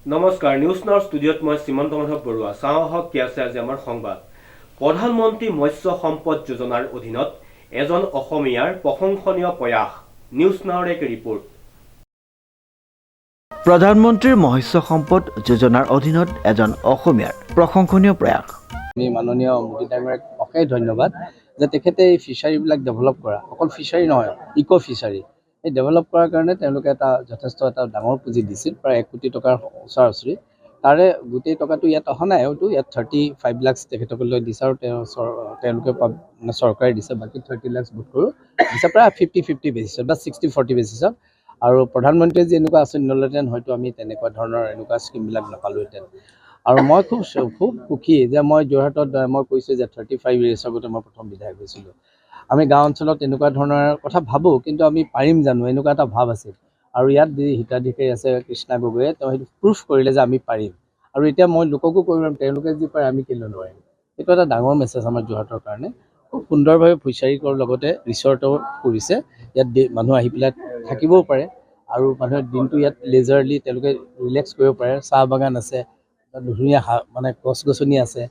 নমস্কাৰ, নিউজ নাওৰ ষ্টুডিঅ'ত মই শ্ৰীমন্ত মাধৱ বৰুৱা। চাওঁ আহক কি আছে আজি আমাৰ সংবাদ। প্ৰধানমন্ত্ৰী মৎস্য সম্পদ যোজনাৰ অধীনত এজন অসমীয়াৰ প্ৰশংসনীয় প্ৰয়াস। নিউজ নাওৰ এক ৰিপৰ্ট। প্ৰধানমন্ত্ৰীৰ মৎস্য সম্পদ যোজনাৰ অধীনত এজন অসমীয়াৰ প্ৰশংসনীয় প্ৰয়াস। আমি মাননীয় মোদী ডাঙৰীয়াক অশেষ ধন্যবাদ যে তেখেতে এই ফিচাৰীবিলাক ডেভেলপ কৰা, অকল ফিচাৰী নহয়, ইক' ফিচাৰী এই ডেভেলপ কৰাৰ কাৰণে তেওঁলোকে যথেষ্ট এটা ডাঙৰ পুঁজি দিছিল, প্ৰায় 1 কোটি টকাৰ ওচৰা-ওচৰি। তাৰে গোটেই টকাটো ইয়াত অহা নাই, হয়তো ইয়াত 35 লাখ তেখেতসকললৈ দিছে আৰু তেওঁলোকে মানে চৰকাৰে দিছে, বাকী 30 লাখ বোধ কৰোঁ দিছে, প্ৰায় 50-50 বেচিছত বা 60-40 বেচিছত। আৰু প্ৰধানমন্ত্ৰীয়ে যে এনেকুৱা আঁচনি নলহেঁতেন হয়তো আমি তেনেকুৱা ধৰণৰ এনেকুৱা স্কিমবিলাক নাপালোহেঁতেন। আৰু মই খুব সুখী যে মই যোৰহাটত মই কৈছোঁ যে 35 ইয়েৰ্ছ আগতে মই প্ৰথম বিধায়ক হৈছিলোঁ। আমি গাঁও অঞ্চলত এনেকুৱা ধৰণৰ কথা ভাবোঁ, কিন্তু আমি পাৰিম জানো, এনেকুৱা এটা ভাৱ আছিল। আৰু ইয়াত যি হিতাধিকাৰী আছে কৃষ্ণা গগৈয়ে, তেওঁ সেইটো প্ৰুফ কৰিলে যে আমি পাৰিম। আৰু এতিয়া মই লোককো কৰিম, তেওঁলোকে যি পাৰে আমি কেলৈ নোৱাৰিম। এইটো এটা ডাঙৰ মেছেজ আমাৰ যোৰহাটৰ কাৰণে। খুব সুন্দৰভাৱে ফিচাৰীকৰ লগতে ৰিচৰ্টো কৰিছে। ইয়াত মানুহ আহি পেলাই থাকিবও পাৰে আৰু মানুহে দিনটো ইয়াত লেজাৰলি তেওঁলোকে ৰিলেক্স কৰিব পাৰে। চাহ বাগান আছে, ধুনীয়া মানে গছ-গছনি আছে,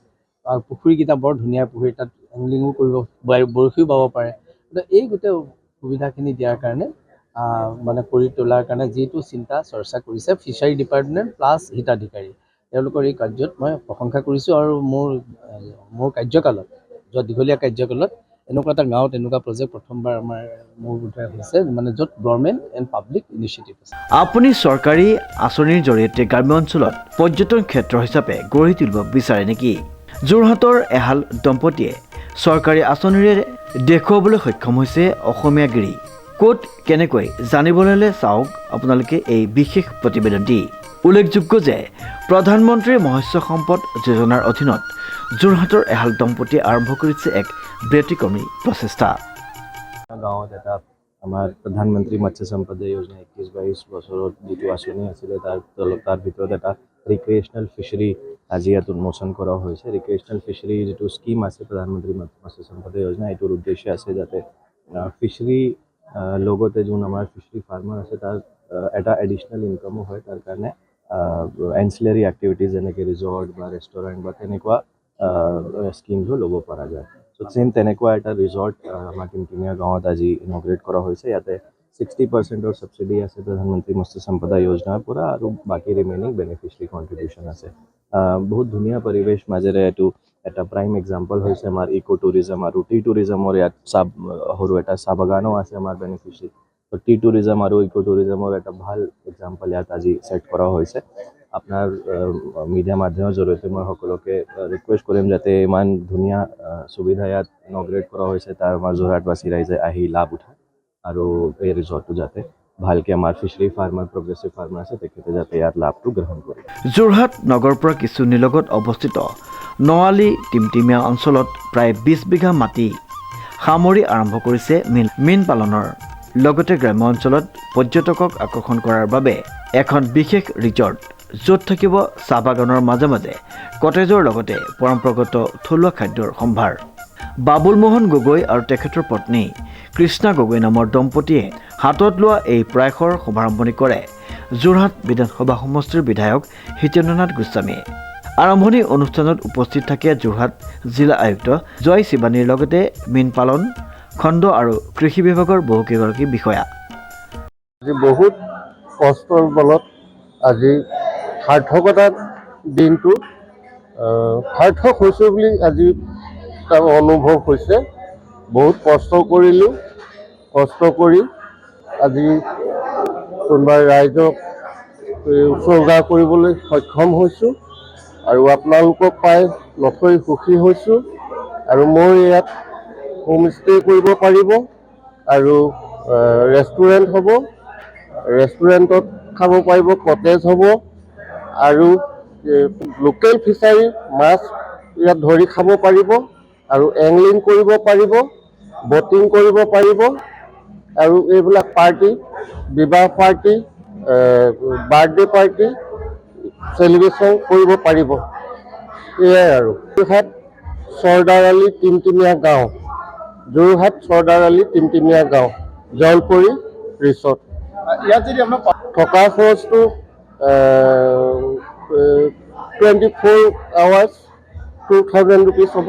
আৰু পুখুৰীকেইটা বৰ ধুনীয়া পুখুৰী, তাত এংলিঙো কৰিব, বৰশীও বাব পাৰে। এই গোটেই সুবিধাখিনি দিয়াৰ কাৰণে মানে কৰি তোলাৰ কাৰণে যিটো চিন্তা চৰ্চা কৰিছে ফিচাৰী ডিপাৰ্টমেণ্ট প্লাছ হিতাধিকাৰী, তেওঁলোকৰ এই কাৰ্যত মই প্ৰশংসা কৰিছোঁ। আৰু মোৰ কাৰ্যকালত, যোৱা দীঘলীয়া কাৰ্যকালত এনেকুৱা এটা গাঁৱত এনেকুৱা প্ৰজেক্ট প্ৰথমবাৰ মোৰ বোধহয় হৈছে, মানে য'ত গভৰ্ণমেণ্ট এণ্ড পাব্লিক ইনিচিয়েটিভ আছে। আপুনি চৰকাৰী আঁচনিৰ জৰিয়তে গ্ৰাম্য অঞ্চলত পৰ্যটন ক্ষেত্ৰ হিচাপে গঢ়ি তুলিব বিচাৰে নেকি? যোৰহাটৰ এহাল দম্পতীয়ে চৰকাৰী আঁচনিৰে দেখুৱাবলৈ সক্ষম হৈছে অসমীয়াগিৰি। ক'ত কেনেকৈ জানিবলৈ হ'লে চাওক আপোনালোকে এই বিশেষ প্ৰতিবেদনটি। উল্লেখযোগ্য যে প্ৰধানমন্ত্ৰী মৎস্য সম্পদ যোজনাৰ অধীনত যোৰহাটৰ এহাল দম্পতীয়ে আৰম্ভ কৰিছে এক ব্যতিক্ৰমী প্ৰচেষ্টা। গাঁৱত এটা আমাৰ প্ৰধানমন্ত্ৰী মৎস্য সম্পদ যোজনা 21-22 বছৰত যিটো আঁচনি আছিলে তাৰ ভিতৰত এটা ৰিক্ৰিয়েশ্যনেল ফিচাৰী আজি ইয়াত উন্মোচন কৰা হৈছে। ৰিক্ৰিয়েশ্যনেল ফিচাৰী যিটো স্কিম আছে প্ৰধানমন্ত্ৰী মৎস্য সম্পদ যোজনা, এইটোৰ উদ্দেশ্য আছে যাতে ফিচাৰী লগতে যোন আমাৰ ফিচাৰী ফাৰ্মাৰ আছে তাৰ এটা এডিশ্যনেল ইনকামো হয়। তাৰ কাৰণে এনচিলাৰী এক্টিভিটিজ যেনেকৈ ৰিজৰ্ট বা ৰেষ্টুৰেণ্ট বা তেনেকুৱা স্কিমটো ল'ব পৰা যায়। ছেম তেনেকুৱা এটা ৰিজৰ্ট আমাৰ টিমটিমীয়া গাঁৱত আজি ইনগ্ৰেট কৰা হৈছে। ইয়াতে 60% ছাবচিডি আছে প্ৰধানমন্ত্ৰী মৎস্য সম্পদা যোজনাৰ পৰা, আৰু বাকী ৰিমেইনিং বেনিফিচিয়াৰী কণ্ট্ৰিবিউশ্যন আছে। বহুত ধুনীয়া পৰিৱেশ মাজেৰে এইটো এটা প্ৰাইম এক্সাম্পল হৈছে আমাৰ ইক' টুৰিজম আৰু টি টুৰিজমৰ। ইয়াত সৰু এটা চাহ বাগানো আছে আমাৰ বেনিফিচিয়াৰী। টি টুৰিজম আৰু ইক' টুৰিজমৰ এটা ভাল এক্সাম্পল ইয়াত আজি ছেট কৰা হৈছে। আপোনাৰ মিডিয়া মাধ্যমৰ জৰিয়তে মই সকলোকে ৰিকুৱেষ্ট কৰিম যাতে ইমান ধুনীয়া সুবিধা ইয়াত ইনগ্ৰেট কৰা হৈছে, তাৰ আমাৰ যোৰহাটবাসী ৰাইজে আহি লাভ উঠায় আৰু এই ৰিজৰ্টটো যাতে ভালকৈ আমাৰ ফিচাৰী ফাৰ্মাৰ, প্ৰগ্ৰেছিভ ফাৰ্মাৰ আছে তেখেতে যাতে ইয়াত লাভটো গ্ৰহণ কৰে। যোৰহাট নগৰৰ পৰা কিছু নিলগত অৱস্থিত নৱালী টিমটিমীয়া অঞ্চলত প্ৰায় 20 বিঘা মাটি সামৰি আৰম্ভ কৰিছে মীন পালনৰ লগতে গ্ৰাম্য অঞ্চলত পৰ্যটকক আকৰ্ষণ কৰাৰ বাবে এখন বিশেষ ৰিজৰ্ট, য'ত থাকিব চাহ বাগানৰ মাজে মাজে কটেজৰ লগতে পৰম্পৰাগত থলুৱা খাদ্যৰ সম্ভাৰ। বাবুল মোহন গগৈ আৰু তেখেতৰ পত্নী কৃষ্ণা গগৈ নামৰ দম্পতীয়ে হাতত লোৱা এই প্ৰয়াসৰ শুভাৰম্ভণি কৰে যোৰহাট বিধানসভা সমষ্টিৰ বিধায়ক হিতেন্দ্ৰনাথ গোস্বামীয়ে। আৰম্ভণি অনুষ্ঠানত উপস্থিত থাকে যোৰহাট জিলা আয়ুক্ত জয় শিৱানীৰ লগতে মীন পালন খণ্ড আৰু কৃষি বিভাগৰ বহুকেইগৰাকী বিষয়া। বহুত কষ্টৰ বলত আজি সাৰ্থকতাৰ দিনটো সাৰ্থক হৈছে বুলি আজি তাৰ অনুভৱ হৈছে। বহুত কষ্ট কৰিলোঁ, কষ্ট কৰি আজি কোনোবা ৰাইজক উৎসৰ্গা কৰিবলৈ সক্ষম হৈছোঁ আৰু আপোনালোকক পাই নথৈ সুখী হৈছোঁ। আৰু মই ইয়াত হোমষ্টে কৰিব পাৰিব আৰু ৰেষ্টুৰেণ্ট হ'ব, ৰেষ্টুৰেণ্টত খাব পাৰিব, কটেজ হ'ব আৰু লোকেল ফিচাৰী মাছ ইয়াত ধৰি খাব পাৰিব আৰু এংলিং কৰিব পাৰিব, বটিং কৰিব পাৰিব আৰু এইবিলাক পাৰ্টি, বিবাহ পাৰ্টি, বাৰ্থডে পাৰ্টি চেলিব্ৰেশ্যন কৰিব পাৰিব। এয়াই আৰু যোৰহাট চৰ্দাৰ আলি টিমটিমীয়া গাঁও, যোৰহাট চৰ্দাৰ আলি টিমটিমীয়া গাঁও, জলপৰী ৰিচৰ্ট। ইয়াত যদি আপোনাৰ থকা খৰচটো 24 hours 2000 rupees হ'ব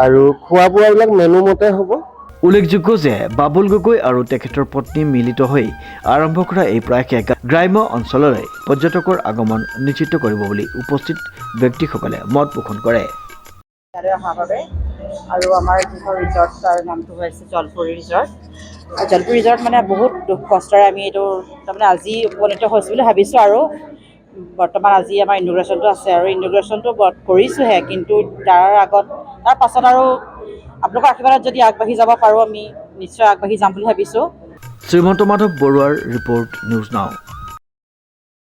আৰু খোৱা বোৱাবিলাক মেনু মতে হ'ব। উল্লেখযোগ্য যে বাবুল গগৈ আৰু তেখেতৰ পত্নী মিলিত হৈ আৰম্ভ কৰা এই প্ৰয়াসে গ্ৰাম্য অঞ্চললৈ পৰ্যটকৰ আগমন নিশ্চিত কৰিব বুলি উপস্থিত ব্যক্তিসকলে মত পোষণ কৰে। আৰু আমাৰ যিখন ৰিজৰ্ট তাৰ নামটো হৈছে জলপুৰি ৰিজৰ্ট। জলপুৰি ৰিজৰ্ট মানে বহুত দুখ কষ্টৰে আমি এইটো তাৰমানে আজি উপনীত হৈছোঁ বুলি ভাবিছোঁ আৰু বৰ্তমান আজি আমাৰ ইনগ্ৰেশ্যনটো আছে আৰু ইনগ্ৰেশ্যনটো কৰিছোঁহে, কিন্তু তাৰ পাছত আৰু আপোনালোকৰ আশীৰ্বাদত যদি আগবাঢ়ি যাব পাৰোঁ আমি নিশ্চয় আগবাঢ়ি যাম বুলি ভাবিছোঁ। শ্ৰীমন্ত মাধৱ বৰুৱাৰ ৰিপৰ্ট নিউজ নাও।